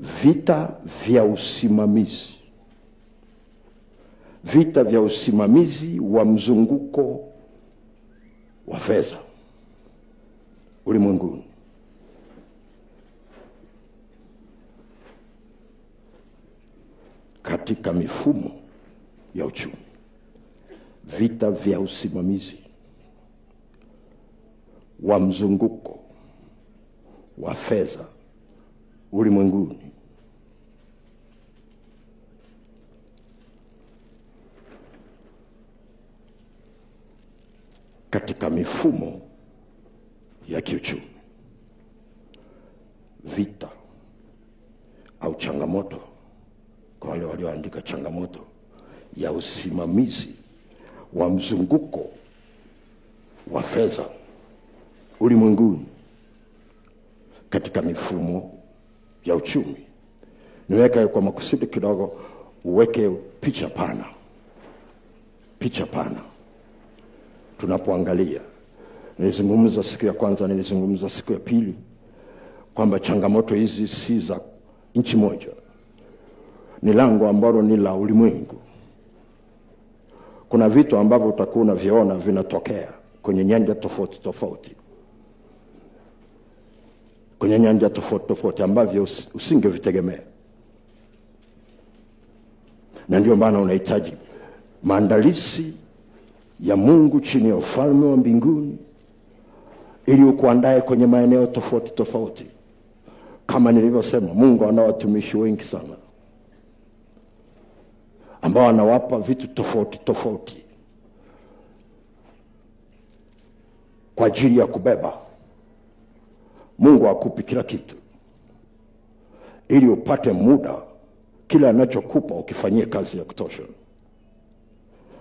vita vya usimamizi. Vita vya usimamizi wa mzunguko wa fedha ulimwenguni. Katika mifumo ya uchumi. Vita vya usimamizi wa mzunguko wa fedha ulimwenguni. Katika mifumo ya kiuchumi. Vita au changamoto, kwa wale walioandika changamoto ya usimamizi wa mzunguko wa fedha ulimwenguni katika mifumo ya uchumi. Niweka kwa makusudi kidogo uweke picha pana. Picha pana. Tunapoangalia, nilizungumza siku ya kwanza, nilizungumza siku ya pili kwamba changamoto hizi si za nchi moja. Ni lango ambalo ni la ulimwengu. Kuna vitu ambavyo utakuwa unaviona vinatokea kwenye nyanja tofauti tofauti. Kwenye nyanja tofauti tofauti ambavyo usingevitegemea. Na ndio maana unahitaji maandalizi ya Mungu chini ya ufalme wa mbinguni ili ukuandae kwenye maeneo tofauti tofauti. Kama nilivyosema, Mungu ana watumishi wengi sana ambao anawapa vitu tofauti tofauti kwa ajili ya kubeba. Mungu akupi kila kitu ili upate muda kila anachokupa ukifanyie kazi ya kutosha.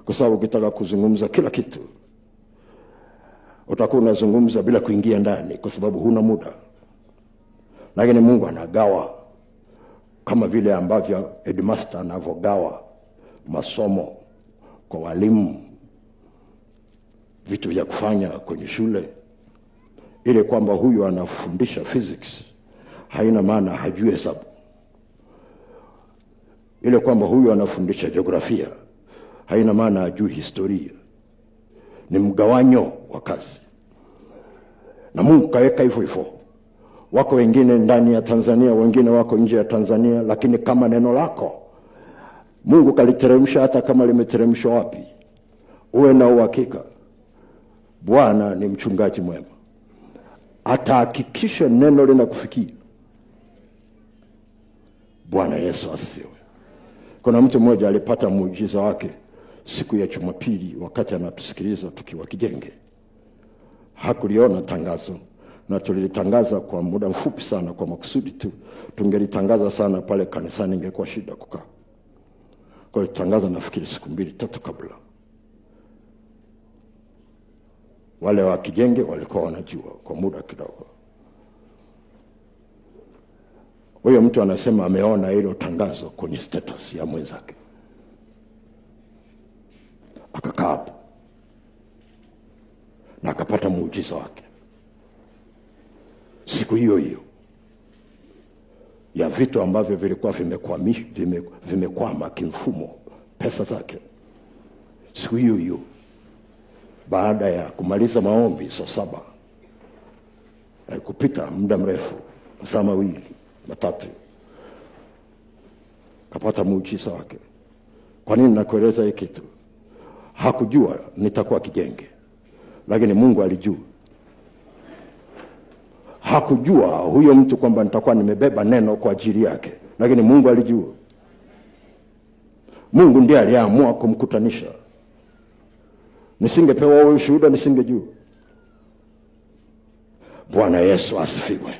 Kwa sababu ukitaka kuzungumza kila kitu utakuwa unazungumza bila kuingia ndani kwa sababu huna muda. Lakini Mungu anagawa kama vile ambavyo headmaster anavogawa masomo kwa walimu, vitu vya kufanya kwenye shule. Ile kwamba huyu anafundisha physics haina maana hajui hesabu. Ile kwamba huyu anafundisha jiografia haina maana hajui historia. Ni mgawanyo wa kazi. Na Mungu kaweka hivyo hivyo. Wako wengine ndani ya Tanzania, wengine wako nje ya Tanzania, lakini kama neno lako Mungu kaliteremsha, hata kama limeteremshwa wapi, uwe na uhakika Bwana ni mchungaji mwema. Atahakikisha neno linakufikia. Bwana Yesu asifiwe. Kuna mtu mmoja alipata muujiza wake siku ya Jumapili wakati anatusikiliza tukiwa Kijenge. Hakuliona tangazo, na tulilitangaza kwa muda mfupi sana kwa makusudi tu. Tungelitangaza sana pale kanisani ingekuwa shida kukaa. Kwa hiyo tutangaza nafikiri siku 2-3 kabla. Wale wa Kijenge walikuwa wanajua kwa muda kidogo. Huyo mtu anasema ameona hilo tangazo kwenye status ya mwenzake. Akakaa hapo na akapata muujiza wake siku hiyo hiyo ya vitu ambavyo vilikuwa vimekwama kimfumo, pesa zake. Siku hiyo hiyo baada ya kumaliza maombi saa 7, kupita muda mrefu, saa 2-3, kapata muujiza wake. Kwa nini nakueleza hiki kitu? Hakujua nitakuwa Kijenge, lakini Mungu alijua. Hakujua huyo mtu kwamba nitakuwa nimebeba neno kwa ajili yake, lakini Mungu alijua. Mungu ndiye aliamua kumkutanisha. Nisingepewa huo ushuhuda nisingejua. Bwana Yesu asifiwe.